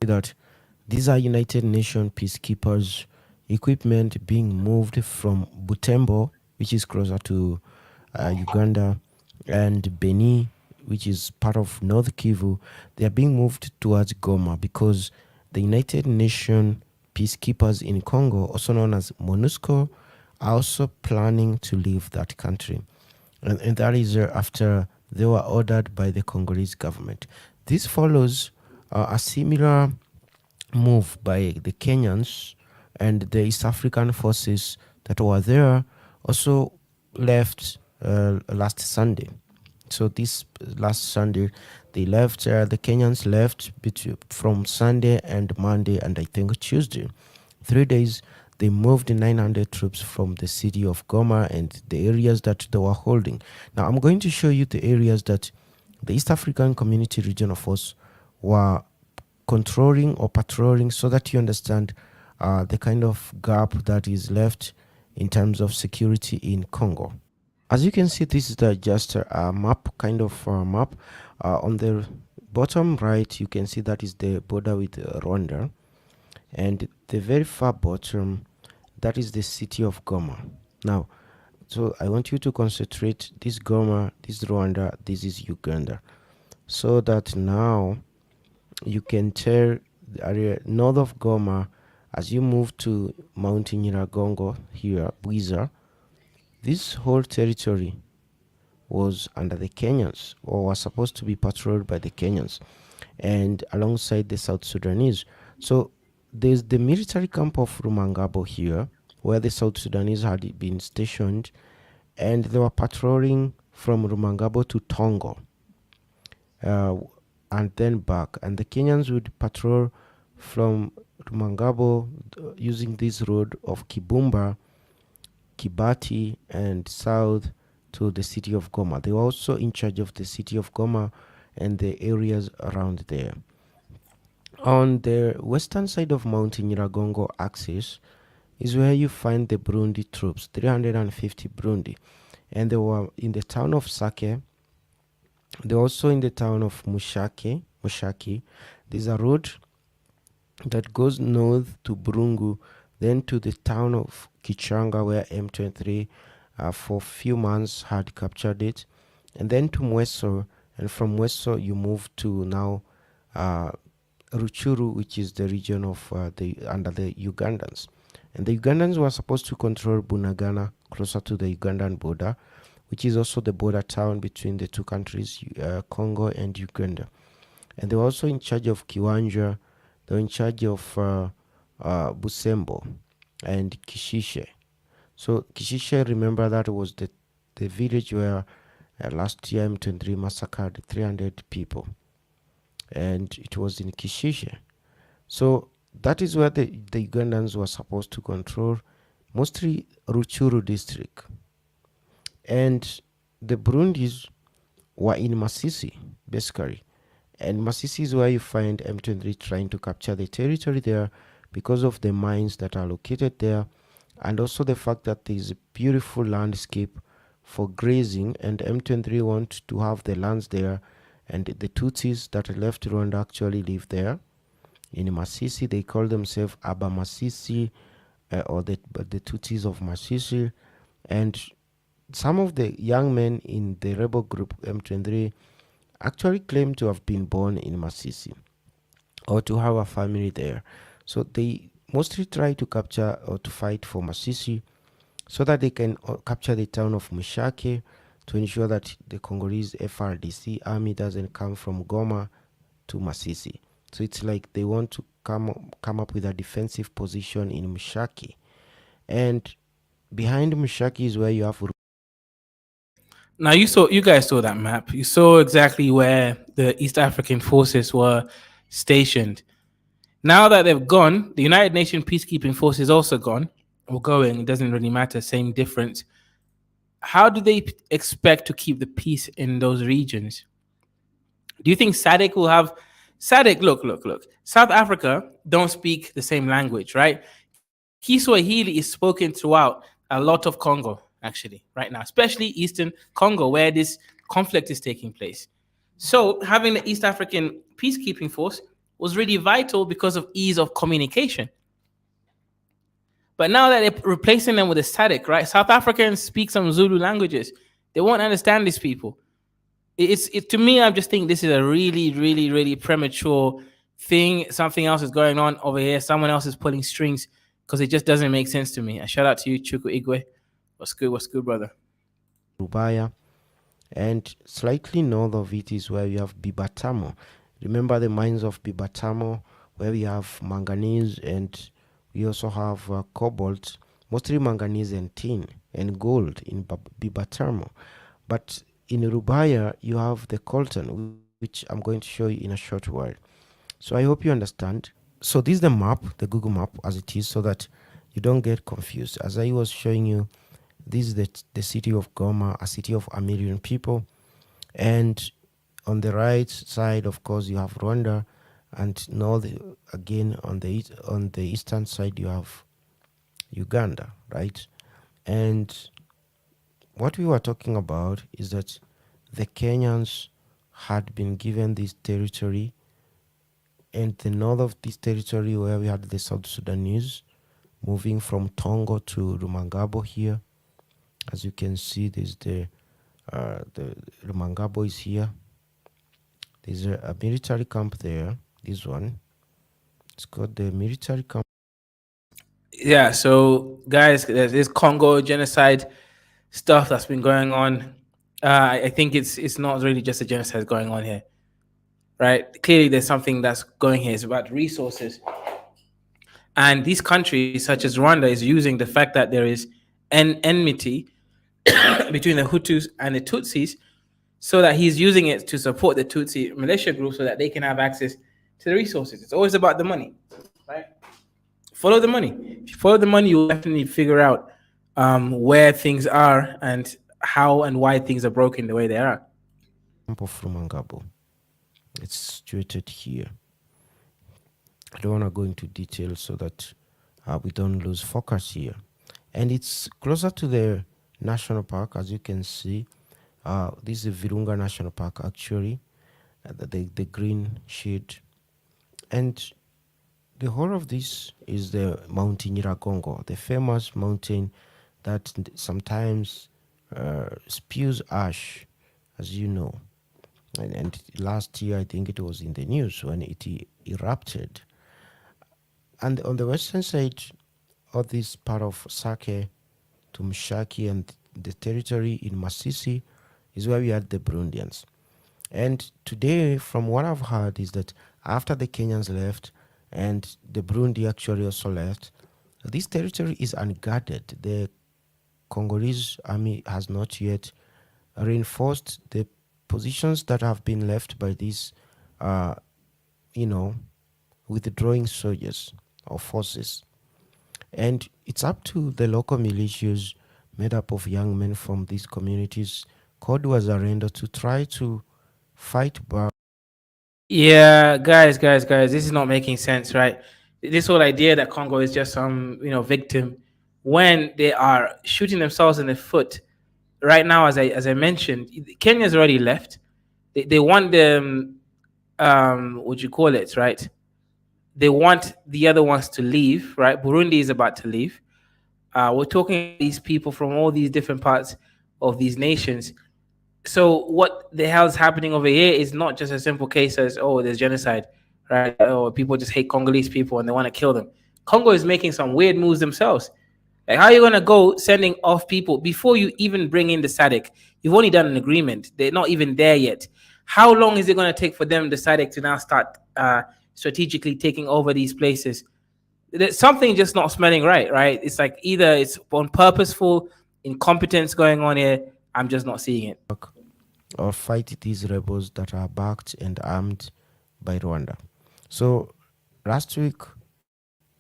that these are United Nations peacekeepers equipment being moved from Butembo, which is closer to Uganda, and Beni, which is part of North Kivu. They are being moved towards Goma because the United Nations peacekeepers in Congo, also known as MONUSCO, are also planning to leave that country. And that is after they were ordered by the Congolese government. This follows a similar move by the Kenyans, and the East African forces that were there also left last Sunday. So this last Sunday, they left. The Kenyans left from Sunday and Monday, and I think Tuesday. 3 days, they moved 900 troops from the city of Goma and the areas that they were holding. Now, I'm going to show you the areas that the East African Community Regional Force were controlling or patrolling, so that you understand the kind of gap that is left in terms of security in Congo. As you can see, this is just a map, kind of map. On the bottom right, you can see that is the border with Rwanda. And the very far bottom, that is the city of Goma. Now, so I want you to concentrate this Goma, this Rwanda, this is Uganda. So that now you can tell the area north of Goma, as you move to Mount Nyiragongo here, Bwiza, this whole territory was under the Kenyans, or was supposed to be patrolled by the Kenyans, and alongside the South Sudanese. So there's the military camp of Rumangabo here, where the South Sudanese had been stationed, and they were patrolling from Rumangabo to Tongo, and then back. And the Kenyans would patrol from Rumangabo using this road of Kibumba, Kibati, and south to the city of Goma. They were also in charge of the city of Goma and the areas around there. On the western side of Mount Nyiragongo axis is where you find the Burundi troops, 350 Burundi. And they were in the town of Sake. They're also in the town of Mushaki. There's a road that goes north to Burungu, then to the town of Kichanga, where M23 for a few months had captured it, and then to Mweso, and from Mweso you move to now Ruchuru, which is the region of under the Ugandans. And the Ugandans were supposed to control Bunagana, closer to the Ugandan border, which is also the border town between the two countries, Congo and Uganda. And they were also in charge of Kiwanja. They were in charge of Busembo and Kishishe. So Kishishe, remember, that was the village where last year M23 massacred 300 people. And it was in Kishishe. So that is where the Ugandans were supposed to control, mostly Ruchuru district. And the Burundis were in Masisi, basically. And Masisi is where you find M23 trying to capture the territory there because of the mines that are located there. and also the fact that there is a beautiful landscape for grazing, and M23 want to have the lands there, and the Tutsis that left Rwanda actually live there in Masisi. They call themselves Aba Masisi, or the Tutsis of Masisi, and some of the young men in the rebel group M23 actually claim to have been born in Masisi or to have a family there. So they mostly try to capture or to fight for Masisi so that they can capture the town of Mushake to ensure that the Congolese FRDC army doesn't come from Goma to Masisi. So it's like they want to come up with a defensive position in Mushaki. And behind Mushaki is where you have. Now you guys saw that map. You saw exactly where the East African forces were stationed. Now that they've gone, the United Nations peacekeeping force is also gone or going. It doesn't really matter. Same difference. How do they expect to keep the peace in those regions? Do you think SADC will have SADC? Look. South Africa don't speak the same language, right? Kiswahili is spoken throughout a lot of Congo, actually, right now, especially Eastern Congo, where this conflict is taking place. So having the East African peacekeeping force was really vital because of ease of communication. But now that they're replacing them with a SADC, right? South Africans speak some Zulu languages. They won't understand these people. To me, I just think this is a really premature thing. Something else is going on over here. Someone else is pulling strings because it just doesn't make sense to me. A shout out to you, Chuku Igwe. What's good, brother? Rubaya, and slightly north of it is where we have Bibatamo. Remember the mines of Bibatamo, where we have manganese, and we also have cobalt, mostly manganese and tin and gold in Bibatamo. But in Rubaya, you have the coltan, which I'm going to show you in a short while. So I hope you understand. So this is the map, the Google map as it is, so that you don't get confused. As I was showing you, this is the city of Goma, a city of 1 million people. And on the right side, of course, you have Rwanda, and north again on the eastern side you have Uganda, right? And what we were talking about is that the Kenyans had been given this territory, and the north of this territory where we had the South Sudanese moving from Tongo to Rumangabo here. As you can see, there's the Rumangabo is here. There's a military camp there. This one, it's called the military camp. Yeah, so guys, there's this Congo genocide stuff that's been going on. I think it's not really just a genocide going on here, right? Clearly, there's something that's going here. It's about resources, and these countries, such as Rwanda, is using the fact that there is an enmity between the Hutus and the Tutsis, so that he's using it to support the Tutsi militia group so that they can have access to the resources. It's always about the money, right? Follow the money. If you follow the money, you'll definitely figure out where things are and how and why things are broken the way they are. Camp of Rumangabo. It's situated here. I don't want to go into detail so that we don't lose focus here. And it's closer to the national park, as you can see. This is Virunga National Park, actually, the green shade. And the whole of this is the Mount Nyiragongo, the famous mountain that sometimes spews ash, as you know. And last year, I think it was in the news when it erupted. And on the western side of this part of Sake to Mshaki and the territory in Masisi is where we had the Burundians. And today, from what I've heard, is that after the Kenyans left and the Burundi actually also left, this territory is unguarded. The Congolese army has not yet reinforced the positions that have been left by these, withdrawing soldiers or forces. And it's up to the local militias made up of young men from these communities called Wazarendo to try to fight back. Yeah, guys, this is not making sense, right? This whole idea that Congo is just some, victim when they are shooting themselves in the foot right now. As I mentioned, Kenya's already left. They want them, what you call it, right? They want the other ones to leave, right? Burundi is about to leave. We're talking about these people from all these different parts of these nations. So what the hell is happening over here is not just a simple case as, oh, there's genocide, right? Or people just hate Congolese people and they want to kill them. Congo is making some weird moves themselves. Like, how are you gonna go sending off people before you even bring in the SADC? You've only done an agreement. They're not even there yet. How long is it gonna take for them, the SADC, to now start strategically taking over these places? There's something just not smelling right, right? It's like either it's on purposeful incompetence going on here. I'm just not seeing it. Or fight these rebels that are backed and armed by Rwanda. So last week,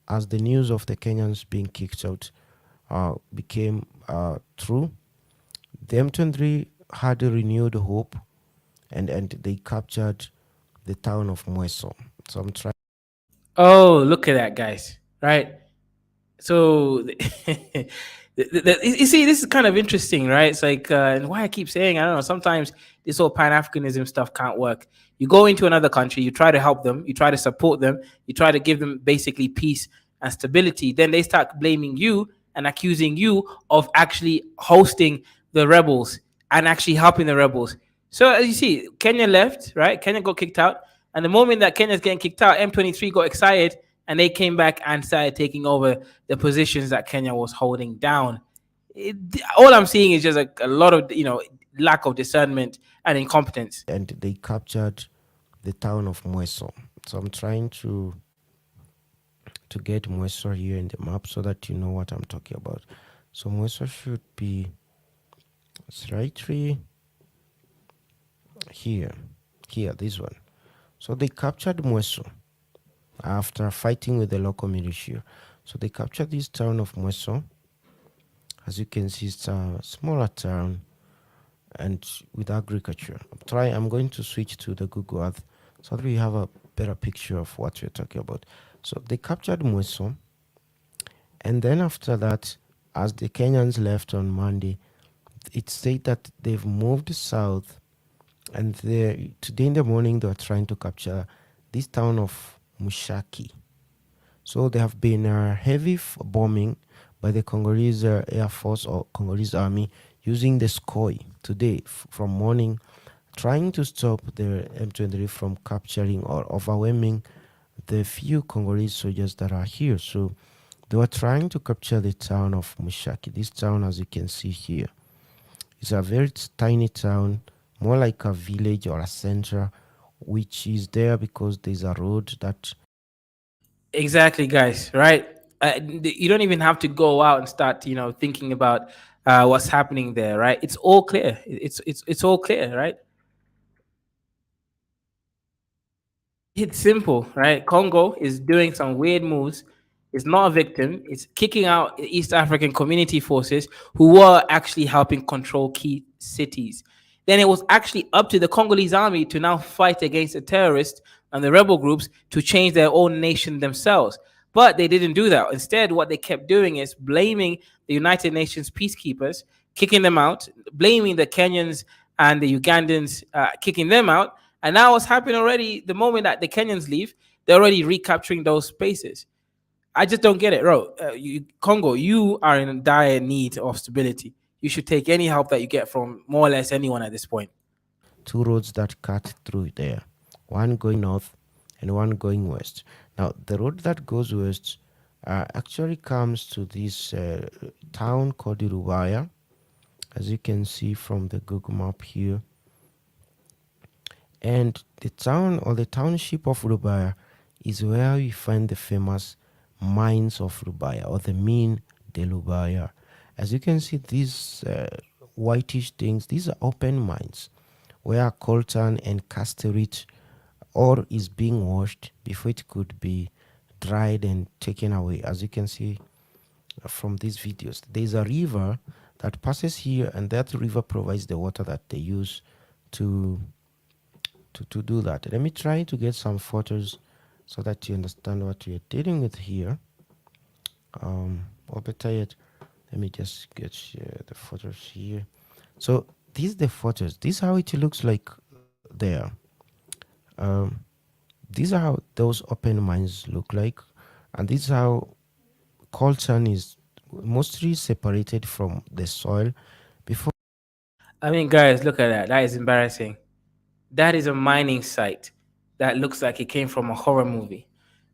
as the news of the Kenyans being kicked out became true, the M23 had a renewed hope, and they captured the town of Mweso. So I'm trying. Oh, look at that, guys! Right? So you see, this is kind of interesting, right? It's like, and why I keep saying, I don't know, sometimes this whole pan-Africanism stuff can't work. You go into another country, you try to help them, you try to support them, you try to give them basically peace and stability, then they start blaming you and accusing you of actually hosting the rebels and actually helping the rebels. So as you see, Kenya left, right? Kenya got kicked out, and the moment that Kenya's getting kicked out, M23 got excited and they came back and started taking over the positions that Kenya was holding down. All I'm seeing is just a lot of, lack of discernment and incompetence. And they captured the town of Mweso. So I'm trying to get Mweso here in the map so that you know what I'm talking about. So Mweso should be right here, this one. So they captured Mweso after fighting with the local militia. So they captured this town of Mweso. As you can see, it's a smaller town and with agriculture. I'm going to switch to the Google Earth so that we have a better picture of what we're talking about. So they captured Mweso, and then after that, as the Kenyans left on Monday, it said that they've moved south, and today in the morning they were trying to capture this town of Mushaki. So there have been heavy bombing by the Congolese Air Force or Congolese Army using the SCOI today from morning, trying to stop the M23 from capturing or overwhelming the few Congolese soldiers that are here. So they were trying to capture the town of Mushaki. This town, as you can see here, is a very tiny town, more like a village or a center, which is there because there's a road that... Exactly, guys, right? You don't even have to go out and start, thinking about what's happening there, right? It's all clear. It's all clear, right? It's simple, right? Congo is doing some weird moves. It's not a victim. It's kicking out East African community forces who were actually helping control key cities. Then it was actually up to the Congolese army to now fight against the terrorists and the rebel groups to change their own nation themselves. But they didn't do that. Instead, what they kept doing is blaming the United Nations peacekeepers, kicking them out, blaming the Kenyans and the Ugandans, kicking them out. And now what's happening already, the moment that the Kenyans leave, they're already recapturing those spaces. I just don't get it, bro. Congo, you are in dire need of stability. You should take any help that you get from more or less anyone at this point. Two roads that cut through there, one going north and one going west. Now, the road that goes west actually comes to this town called Rwanda, as you can see from the Google map here. And the town or the township of Rwanda is where we find the famous mines of Rwanda or the mine de Rwanda. As you can see, these whitish things, these are open mines where coltan and casterite ore is being washed before it could be dried and taken away. As you can see from these videos, there's a river that passes here, and that river provides the water that they use to do that. Let me try to get some photos so that you understand what we are dealing with here. Or better yet, Let me just get the photos here. So these the photos. This is how it looks like there. Um, these are how those open mines look like, and this is how coltan is mostly separated from the soil before. I mean, guys, look at that. That is embarrassing. That is a mining site that looks like it came from a horror movie.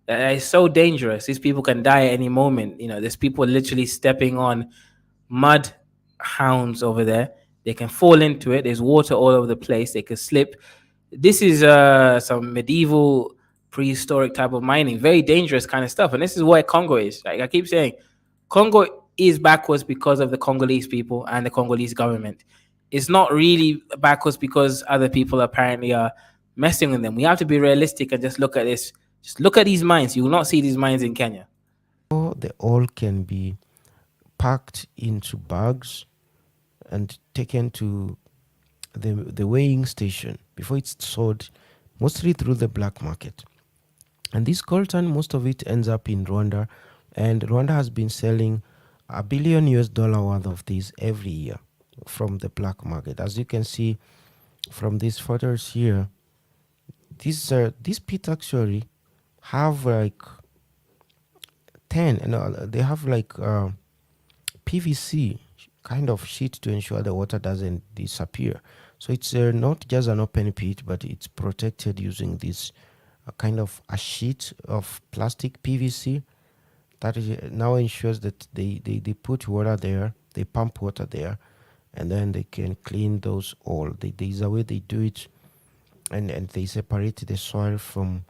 That is so dangerous. These people can die at any moment. You know, there's people literally stepping on mud hounds over there. They can fall into it. There's water all over the place. They could slip. This is some medieval, prehistoric type of mining. Very dangerous kind of stuff. And this is where Congo is. Like I keep saying, Congo is backwards because of the Congolese people and the Congolese government. It's not really backwards because other people apparently are messing with them. We have to be realistic and just look at this. Just look at these mines. You will not see these mines in Kenya. the oil can be packed into bags and taken to the weighing station before it's sold, mostly through the black market. And this coltan, most of it ends up in Rwanda, and Rwanda has been selling $1 billion worth of these every year from the black market. As you can see from these photos here, these pits actually have like 10, and they have like PVC kind of sheet to ensure the water doesn't disappear. So it's not just an open pit, but it's protected using this kind of a sheet of plastic PVC that now ensures that they put water there, they pump water there, and then they can clean those all. There's a way they do it, and they separate the soil from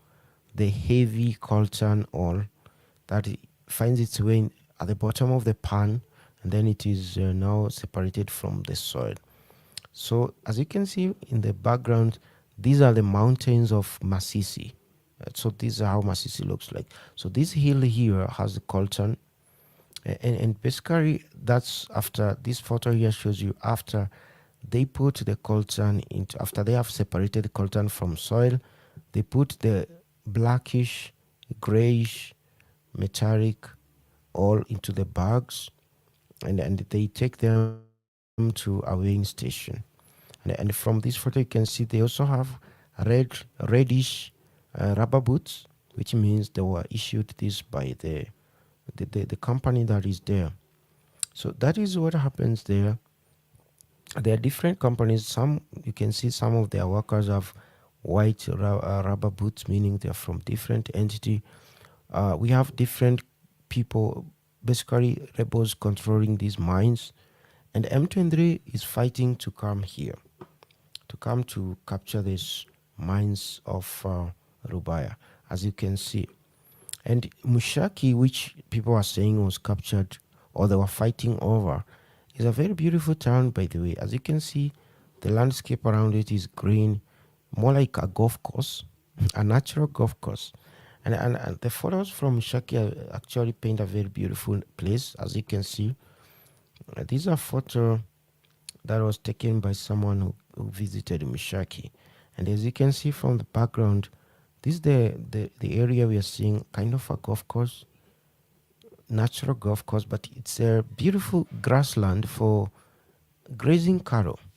the heavy coltan ore that finds its way at the bottom of the pan, and then it is now separated from the soil. So as you can see in the background, these are the mountains of Masisi. So this is how Masisi looks like. So this hill here has the coltan, and basically that's after this photo here shows you after they put the coltan into, after they have separated the coltan from soil, they put the blackish, grayish, metallic all into the bags, and they take them to a weighing station. And from this photo you can see they also have reddish rubber boots, which means they were issued this by the company that is there. So that is what happens there. There are different companies. Some you can see some of their workers have white rubber boots, meaning they're from different entity. We have different people, basically rebels controlling these mines, and M23 is fighting to come here, to come to capture these mines of Rubaya, as you can see. And Mushaki, which people are saying was captured or they were fighting over, is a very beautiful town, by the way. As you can see, the landscape around it is green, more like a golf course, a natural golf course. And the photos from Mushaki actually paint a very beautiful place, as you can see. These are photos that was taken by someone who visited Mushaki. And as you can see from the background, this is the area we are seeing, kind of a golf course, natural golf course, but it's a beautiful grassland for grazing cattle.